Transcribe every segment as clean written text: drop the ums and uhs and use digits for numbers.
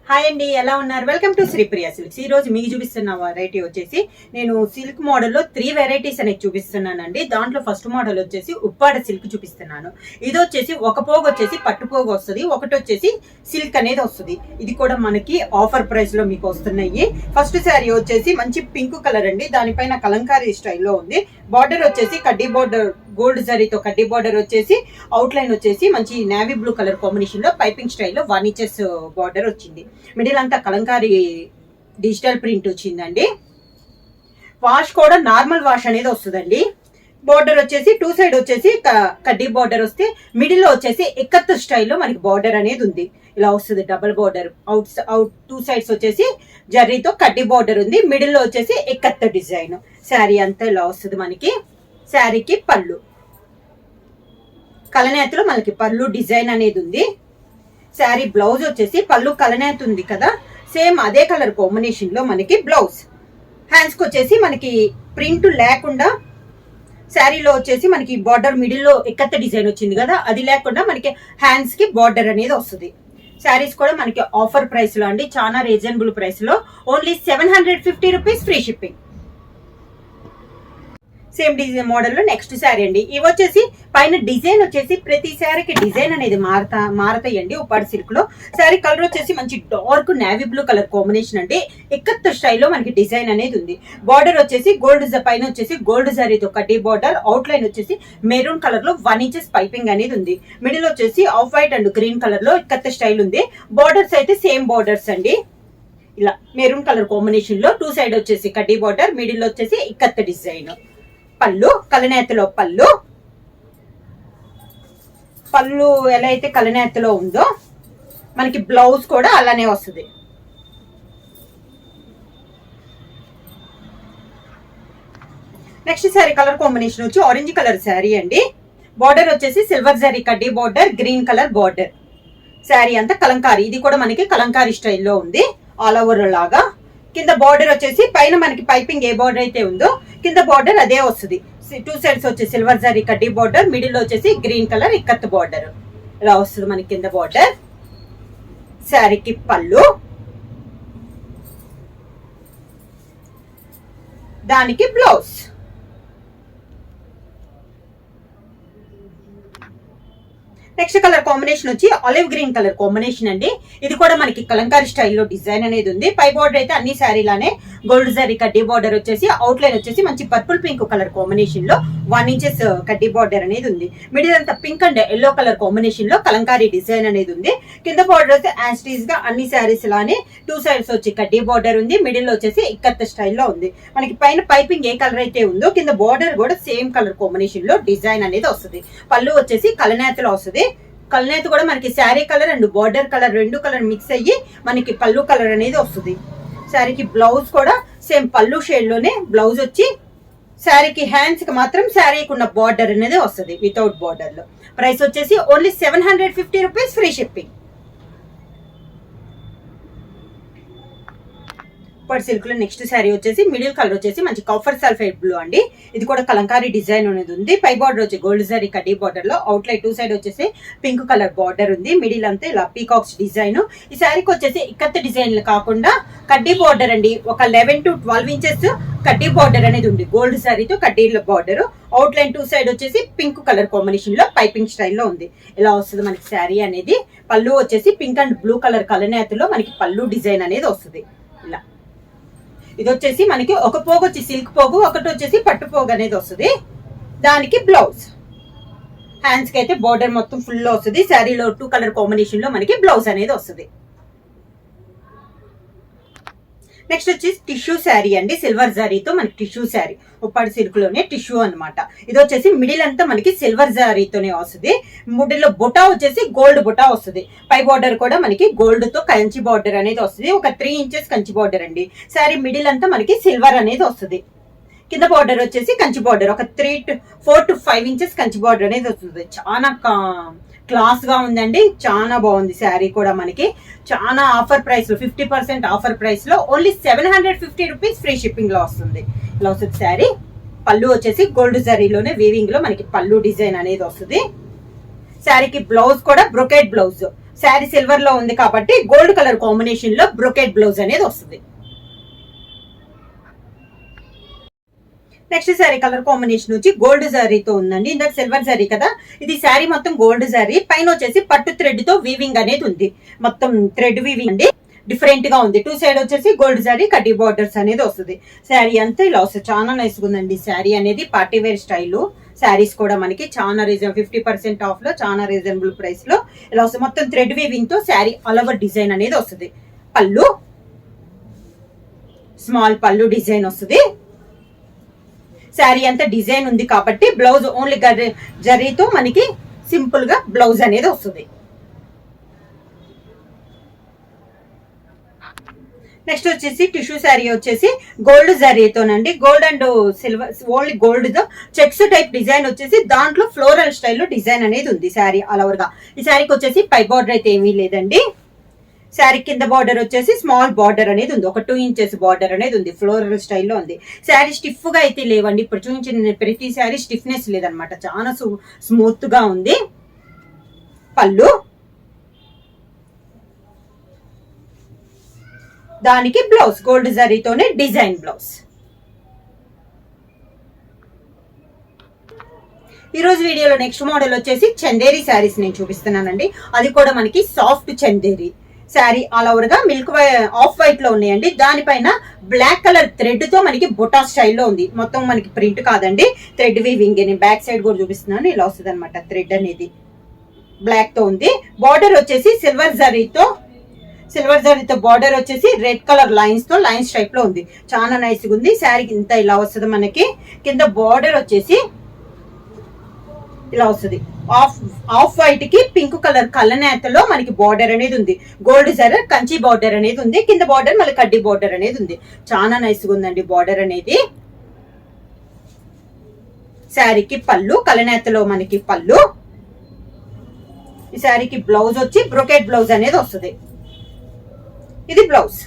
Hi అండి, ఎలా ఉన్నారు? Welcome to Sripriya silks. ఈ రోజు మీకు చూపిస్తున్న వెరైటీ వచ్చేసి నేను సిల్క్ మోడల్లో 3 వెరైటీస్ అనేది చూపిస్తున్నానండి. దాంట్లో ఫస్ట్ మోడల్ వచ్చేసి ఉప్పాడ సిల్క్ చూపిస్తున్నాను. ఇది వచ్చేసి ఒక పోగు వచ్చేసి పట్టు పోగు వస్తుంది, ఒకటి వచ్చేసి సిల్క్ అనేది వస్తుంది. ఇది కూడా మనకి ఆఫర్ ప్రైస్ లో మీకు వస్తున్నాయి. ఫస్ట్ శారీ వచ్చేసి మంచి పింక్ కలర్ అండి, దానిపైన కలంకారీ స్టైల్లో ఉంది. బార్డర్ వచ్చేసి కడ్డీ బార్డర్, గోల్డ్ జరీతో కడ్డీ బార్డర్ వచ్చేసి అవుట్ లైన్ వచ్చేసి మంచి నేవీ బ్లూ కలర్ కాంబినేషన్ లో పైపింగ్ స్టైల్లో 1 ఇంచెస్ బార్డర్ వచ్చింది. మిడిల్ అంతా కలంకారీ డిజిటల్ ప్రింట్ వచ్చిందండి. వాష్ కూడా నార్మల్ వాష్ అనేది వస్తుందండి. బార్డర్ వచ్చేసి 2 సైడ్ వచ్చేసి కడ్డీ బార్డర్ వస్తే మిడిల్ లో వచ్చేసి ఎక్కత్ స్టైల్లో మనకి బార్డర్ అనేది ఉంది. ఇలా వస్తుంది డబుల్ బార్డర్. అవుట్ 2 సైడ్స్ వచ్చేసి జర్రీతో కడ్డీ బార్డర్ ఉంది, మిడిల్ లో వచ్చేసి ఎక్కత్ డిజైన్. శారీ అంతా ఇలా వస్తుంది మనకి. శారీకి పళ్ళు కలనేతలో మనకి పళ్ళు డిజైన్ అనేది ఉంది. శారీ బ్లౌజ్ వచ్చేసి పళ్ళు కలనేత ఉంది కదా, సేమ్ అదే కలర్ కాంబినేషన్ లో మనకి బ్లౌజ్. హ్యాండ్స్ కి వచ్చేసి మనకి ప్రింట్ లేకుండా శారీలో వచ్చేసి మనకి బార్డర్ మిడిల్ లో ఎక్కత్త డిజైన్ వచ్చింది కదా, అది లేకుండా మనకి హ్యాండ్స్ కి బార్డర్ అనేది వస్తుంది. శారీస్ కూడా మనకి ఆఫర్ ప్రైస్ లో అండి, చాలా రీజనబుల్ ప్రైస్ లో, only 750 rupees free shipping. Same design మోడల్లో నెక్స్ట్ శారీ అండి. ఇవి వచ్చేసి పైన డిజైన్ వచ్చేసి ప్రతి శారీకి డిజైన్ అనేది మారతాయండి. ఉప్పాడ సిల్క్ లో శారీ కలర్ వచ్చేసి మంచి dark navy blue colour combination అండి. ఎక్కత్ స్టైల్లో మనకి డిజైన్ అనేది ఉంది. బార్డర్ వచ్చేసి గోల్డ్ పైన వచ్చేసి గోల్డ్ జరీతో కడ్డీ బార్డర్, అవుట్ లైన్ వచ్చేసి మెరూన్ కలర్ లో 1 ఇంచెస్ పైపింగ్ అనేది ఉంది. మిడిల్ వచ్చేసి off white and green colour లో ఎక్కత్ స్టైల్ ఉంది. బార్డర్స్ అయితే సేమ్ బార్డర్స్ అండి. ఇలా మెరూన్ కలర్ కాంబినేషన్ లో 2 సైడ్ వచ్చేసి కడ్డీ బార్డర్, మిడిల్ వచ్చేసి ఇక్కత్ డిజైన్. పళ్ళు కలనేతలో పళ్ళు ఎలా అయితే కలనేతలో ఉందో మనకి బ్లౌజ్ కూడా అలానే వస్తుంది. నెక్స్ట్ శారీ కలర్ కాంబినేషన్ వచ్చి ఆరెంజ్ కలర్ శారీ అండి. బార్డర్ వచ్చేసి సిల్వర్ జరీ కడ్డీ border, green colour border. Sari అంతా కలంకారీ, ఇది కూడా మనకి కలంకారీ స్టైల్లో ఉంది. ఆల్ ఓవర్ లాగా కింద బార్డర్ వచ్చేసి పైన మనకి పైపింగ్ ఏ బార్డర్ అయితే ఉందో కింద బార్డర్ అదే వస్తుంది. 2 సైడ్స్ వచ్చేసి సిల్వర్ జరీ కడ్డీ బార్డర్, మిడిల్ లో వచ్చేసి గ్రీన్ కలర్ ఇక్కత్ బార్డర్ ఇలా వస్తుంది మనకి కింద బార్డర్. శారీకి పళ్ళు, దానికి బ్లౌజ్. నెక్స్ట్ కలర్ కాంబినేషన్ వచ్చి ఆలివ్ గ్రీన్ కలర్ కాంబినేషన్ అండి. ఇది కూడా మనకి కలంకారీ స్టైల్లో డిజైన్ అనేది ఉంది. పై బార్డర్ అయితే అన్ని శారీలానే గోల్డ్ జరీ కడ్డీ బార్డర్ వచ్చేసి అవుట్ లైన్ వచ్చేసి మంచి పర్పుల్ పింక్ కలర్ కాంబినేషన్ లో 1 ఇంచెస్ కడ్డీ బార్డర్ అనేది ఉంది. మిడిల్ అంతా pink and yellow colour combination లో కలంకారీ డిజైన్ అనేది ఉంది. కింద బార్డర్ అయితే యాస్టీస్ గా అన్ని శారీస్ లానే 2 సైడ్స్ వచ్చి కడ్డీ బార్డర్ ఉంది, మిడిల్ వచ్చేసి ఇక్కత్ స్టైల్లో ఉంది. మనకి పైన పైపింగ్ ఏ కలర్ అయితే ఉందో కింద బార్డర్ కూడా సేమ్ కలర్ కాంబినేషన్ లో డిజైన్ అనేది వస్తుంది. పళ్ళు వచ్చేసి కలనేతలో వస్తుంది. కలనేత కూడా మనకి sari colour and border colour 2 colour mix అయ్యి మనకి పళ్ళు కలర్ అనేది వస్తుంది. శారీకి బ్లౌజ్ కూడా సేమ్ పళ్ళు షేడ్ లోనే బ్లౌజ్ వచ్చి శారీకి హ్యాండ్స్ కి మాత్రం శారీకి ఉన్న బార్డర్ అనేది వస్తుంది వితౌట్ బార్డర్ లో. ప్రైస్ వచ్చేసి only 750 rupees free shipping. Uppada silk లో నెక్స్ట్ శారీ వచ్చేసి మిడిల్ కలర్ వచ్చేసి మంచి కాఫర్ సల్ఫైడ్ బ్లూ అండి. ఇది కూడా కలంకారీ డిజైన్ అనేది ఉంది. పై బార్డర్ వచ్చి గోల్డ్ జరీ కడ్డీ బార్డర్ లో అవుట్ లైన్ 2 సైడ్ వచ్చేసి పింక్ కలర్ బార్డర్ ఉంది. మిడిల్ అంతా ఇలా పీకాక్స్ డిజైన్. ఈ శారీకి వచ్చేసి ఇక్కత్ డిజైన్లు కాకుండా కడ్డీ బార్డర్ అండి. ఒక 11 to 12 ఇంచెస్ కడ్డీ బార్డర్ అనేది ఉంది. గోల్డ్ శారీతో కడ్డీల బార్డర్, అవుట్ లైన్ 2 సైడ్ వచ్చేసి పింక్ కలర్ కాంబినేషన్ లో పైపింగ్ స్టైల్లో ఉంది. ఇలా వస్తుంది మనకి శారీ అనేది. పళ్ళు వచ్చేసి పింక్ అండ్ బ్లూ కలర్ కలనేతలో మనకి పళ్ళు డిజైన్ అనేది వస్తుంది. ఇలా ఇది వచ్చేసి మనకి ఒక పోగు వచ్చి సిల్క్ పోగు, ఒకటి వచ్చేసి పట్టు పోగు అనేది వస్తుంది. దానికి బ్లౌజ్. హ్యాండ్స్ కి అయితే బార్డర్ మొత్తం ఫుల్ లో వస్తుంది. శారీలో 2 కలర్ కాంబినేషన్ లో మనకి బ్లౌజ్ అనేది వస్తుంది. నెక్స్ట్ వచ్చి టిష్యూ శారీ అండి. సిల్వర్ జరీతో మనకి టిష్యూ శారీ, ఉప్పాడ సిల్క్ లోనే టిష్యూ అనమాట. ఇది వచ్చేసి మిడిల్ అంతా మనకి సిల్వర్ జరీతోనే వస్తుంది. మిడిల్లో బుటా వచ్చేసి గోల్డ్ బుటా వస్తుంది. పై బార్డర్ కూడా మనకి గోల్డ్ తో కంచి బార్డర్ అనేది వస్తుంది. ఒక 3 ఇంచెస్ కంచి బార్డర్ అండి. శారీ మిడిల్ అంతా మనకి సిల్వర్ అనేది వస్తుంది. కింద బార్డర్ వచ్చేసి కంచి బార్డర్, ఒక 4 to 5 ఇంచెస్ కంచి బార్డర్ అనేది వస్తుంది. చాలా క్లాస్ గా ఉందండి, చాలా బాగుంది. శారీ కూడా మనకి చాలా ఆఫర్ ప్రైస్ లో 50% ఆఫర్ ప్రైస్ లో ఓన్లీ 750 రూపీస్ ఫ్రీ షిప్పింగ్ లో వస్తుంది. ఇలా వస్తుంది శారీ. పళ్ళు వచ్చేసి గోల్డ్ జరీలోనే వీవింగ్ లో మనకి పళ్ళు డిజైన్ అనేది వస్తుంది. శారీకి బ్లౌజ్ కూడా బ్రొకెట్ బ్లౌజ్. శారీ సిల్వర్ లో ఉంది కాబట్టి గోల్డ్ కలర్ కాంబినేషన్ లో బ్రొకెట్ బ్లౌజ్ అనేది వస్తుంది. నెక్స్ట్ శారీ కలర్ కాంబినేషన్ వచ్చి గోల్డ్ జారీతో ఉందండి. ఇందాక సిల్వర్ జారీ కదా, ఇది శారీ మొత్తం గోల్డ్ జారీ, పైన వచ్చేసి పట్టు థ్రెడ్ తో వీవింగ్ అనేది ఉంది. మొత్తం థ్రెడ్ వీవింగ్ అండి, డిఫరెంట్ గా ఉంది. 2 సైడ్ వచ్చేసి గోల్డ్ జారీ కడ్డీ బార్డర్స్ అనేది వస్తుంది. శారీ అంతా ఇలా వస్తుంది, చాలా నైస్ ఉందండి. శారీ అనేది పార్టీ వేర్ స్టైల్. శారీస్ కూడా మనకి చాలా 50% ఆఫ్ లో చాలా రీజనబుల్ ప్రైస్ లో ఇలా వస్తుంది. మొత్తం థ్రెడ్ వీవింగ్ తో శారీ ఆల్ ఓవర్ డిజైన్ అనేది వస్తుంది. పళ్ళు స్మాల్ పళ్ళు డిజైన్ వస్తుంది. శారీ అంతా డిజైన్ ఉంది కాబట్టి బ్లౌజ్ ఓన్లీ జరీతో మనకి సింపుల్ గా బ్లౌజ్ అనేది వస్తుంది. నెక్స్ట్ వచ్చేసి టిష్యూ శారీ వచ్చేసి గోల్డ్ జరీతోనండి. Gold and silver only gold తో చెక్స్ టైప్ డిజైన్ వచ్చేసి దాంట్లో ఫ్లోరల్ స్టైల్లో డిజైన్ అనేది ఉంది శారీ ఆల్ ఓవర్ గా. ఈ శారీకి వచ్చేసి పై బార్డర్ అయితే ఏమీ లేదండి. శారీ కింద బార్డర్ వచ్చేసి స్మాల్ బార్డర్ అనేది ఉంది, ఒక 2 ఇంచెస్ బార్డర్ అనేది ఉంది, ఫ్లోరల్ స్టైల్లో ఉంది. శారీ స్టిఫ్ గా అయితే లేవండి, ఇప్పుడు చూపించిన ప్రతి శారీ స్టిఫ్నెస్ లేదనమాట, చాలా స్మూత్ గా ఉంది. పళ్ళు దానికి బ్లౌజ్ గోల్డ్ జరీతోనే డిజైన్ బ్లౌజ్. ఈ రోజు వీడియోలో నెక్స్ట్ మోడల్ వచ్చేసి చందేరి శారీస్ నేను చూపిస్తున్నానండి. అది కూడా మనకి soft Chanderi sari all over గా మిల్క్ ఆఫ్ వైట్ లో ఉన్నాయండి. దానిపైన బ్లాక్ కలర్ థ్రెడ్ తో మనకి బుటా స్టైల్లో ఉంది. మొత్తం మనకి ప్రింట్ కాదండి, థ్రెడ్ వీవింగ్. నేను బ్యాక్ సైడ్ కూడా చూపిస్తున్నాను, ఇలా వస్తుంది అనమాట. థ్రెడ్ అనేది బ్లాక్ తో ఉంది. బార్డర్ వచ్చేసి సిల్వర్ జరీతో బార్డర్ వచ్చేసి రెడ్ కలర్ లైన్స్ తో లైన్స్ టైప్ లో ఉంది, చాలా నైస్ గా ఉంది. శారీకి ఇంత ఇలా వస్తుంది మనకి. కింద బార్డర్ వచ్చేసి ఇలా వస్తుంది. ఆఫ్ వైట్ కి పింక్ కలర్ కలనేతలో మనకి బార్డర్ అనేది ఉంది. గోల్డ్ జరీ కంచి బార్డర్ అనేది ఉంది. కింద బార్డర్ మళ్ళీ కడ్డీ బార్డర్ అనేది ఉంది, చాలా నైస్ గా ఉందండి బార్డర్ అనేది. శారీకి పళ్ళు కలనేతలో మనకి పళ్ళు. ఈ శారీకి బ్లౌజ్ వచ్చి బ్రొకెట్ బ్లౌజ్ అనేది వస్తుంది. ఇది బ్లౌజ్.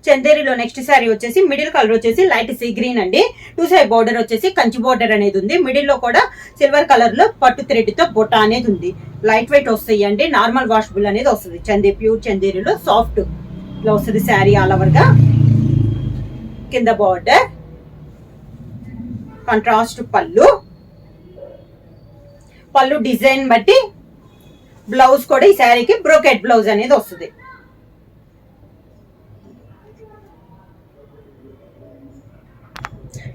చందేరిలో నెక్స్ట్ శారీ వచ్చేసి మిడిల్ కలర్ వచ్చేసి లైట్ సీ గ్రీన్ అండి. 2 సైడ్ బార్డర్ వచ్చేసి కంచి బార్డర్ అనేది ఉంది. మిడిల్ లో కూడా సిల్వర్ కలర్ లో పట్టు థ్రెడ్ తో బొట్ట అనేది ఉంది. లైట్ వెయిట్ వస్తాయి అండి, నార్మల్ వాషబుల్ అనేది వస్తుంది. ప్యూర్ చందేరిలో సాఫ్ట్ ఇలా వస్తుంది శారీ ఆల్ ఓవర్ గా. కింద బార్డర్ కాంట్రాస్ట్ పళ్ళు డిజైన్ బట్టి బ్లౌజ్ కూడా ఈ శారీకి బ్రోకెట్ బ్లౌజ్ అనేది వస్తుంది.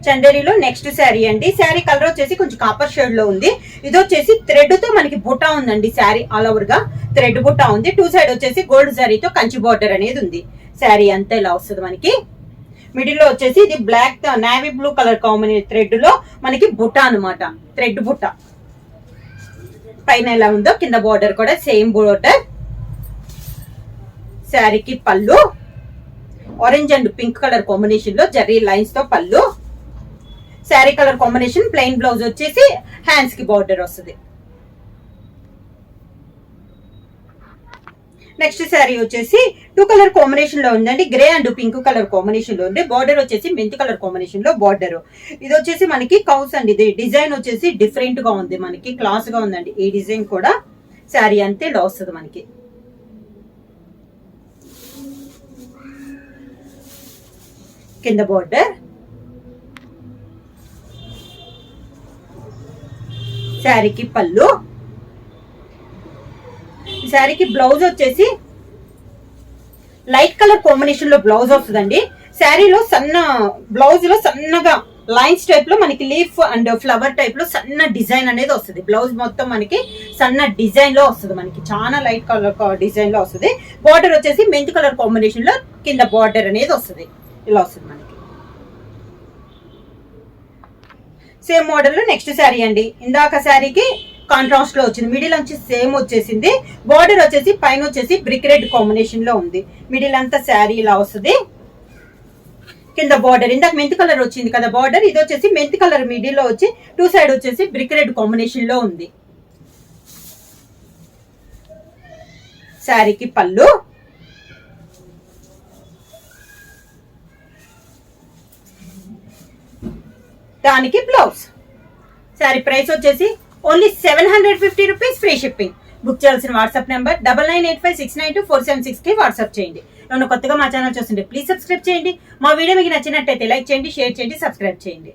చందేరిలో నెక్స్ట్ శారీ అండి. శారీ కలర్ వచ్చేసి కొంచెం కాపర్ షేడ్ లో ఉంది. ఇది వచ్చేసి థ్రెడ్ తో మనకి బుట్ట ఉందండి. శారీ ఆల్ ఓవర్ గా థ్రెడ్ బుట్ట ఉంది. 2 సైడ్ వచ్చేసి గోల్డ్ జరీతో కంచి బార్డర్ అనేది ఉంది. శారీ అంతా ఇలా వస్తుంది మనకి. మిడిల్ లో వచ్చేసి ఇది black navy blue colour combination thread లో మనకి బుట్ట అనమాట, థ్రెడ్ బుట్ట. పైన ఎలా ఉందో కింద బార్డర్ కూడా సేమ్ బార్డర్. శారీకి పళ్ళు orange and pink colour combination లో జరీ లైన్స్ తో పళ్ళు. Sari colour combination plain blouse వచ్చేసి హ్యాండ్స్ కి బార్డర్ వస్తుంది. నెక్స్ట్ శారీ వచ్చేసి 2 కలర్ కాంబినేషన్ లో ఉందండి. Grey and pink colour combination లో ఉంది. బార్డర్ వచ్చేసి మెంతి కలర్ కాంబినేషన్ లో బార్డర్. ఇది వచ్చేసి మనకి కౌస్ అండి. ఇది డిజైన్ వచ్చేసి డిఫరెంట్ గా ఉంది, మనకి క్లాస్ గా ఉందండి ఈ డిజైన్ కూడా. శారీ అంతే ఇలా వస్తుంది మనకి. కింద బార్డర్. శారీకి పళ్ళు. శారీకి బ్లౌజ్ వచ్చేసి లైట్ కలర్ కాంబినేషన్ లో బ్లౌజ్ వస్తుందండి. శారీలో బ్లౌజ్ లో సన్నగా లైన్స్ టైప్ లో మనకి లీఫ్ అండ్ ఫ్లవర్ టైప్ లో సన్న డిజైన్ అనేది వస్తుంది. బ్లౌజ్ మొత్తం మనకి సన్న డిజైన్ లో వస్తుంది, మనకి చాలా లైట్ కలర్ డిజైన్ లో వస్తుంది. బార్డర్ వచ్చేసి మెంతి కలర్ కాంబినేషన్ లో కింద బార్డర్ అనేది వస్తుంది, ఇలా వస్తుంది మనకి. సేమ్ మోడల్ లో నెక్స్ట్ శారీ అండి. ఇందాక శారీకి కాంట్రాస్ట్ లో వచ్చింది, మిడిల్ వచ్చి సేమ్ వచ్చేసింది. బార్డర్ వచ్చేసి పైన వచ్చేసి బ్రిక్ రెడ్ కాంబినేషన్ లో ఉంది. మిడిల్ అంతా శారీ ఇలా వస్తుంది. కింద బార్డర్ ఇందాక మెంతి కలర్ వచ్చింది కదా బార్డర్, ఇది వచ్చేసి మెంతి కలర్ మిడిల్ లో వచ్చి 2 సైడ్ వచ్చేసి బ్రిక్ రెడ్ కాంబినేషన్ లో ఉంది. శారీకి పళ్ళు. దానికి బ్లౌజ్. శారీ ప్రైస్ వచ్చేసి only 750 rupees, free shipping. Book చేయాల్సిన వాట్సాప్ నెంబర్ 9985692476 కి వాట్సాప్ చేయండి. ఏమైనా కొత్తగా మా ఛానల్ చూస్తుంటే ప్లీజ్ సబ్స్క్రైబ్ చేయండి. మా వీడియో మీకు నచ్చినట్టయితే లైక్ చేయండి, షేర్ చేయండి, సబ్స్క్రైబ్ చేయండి.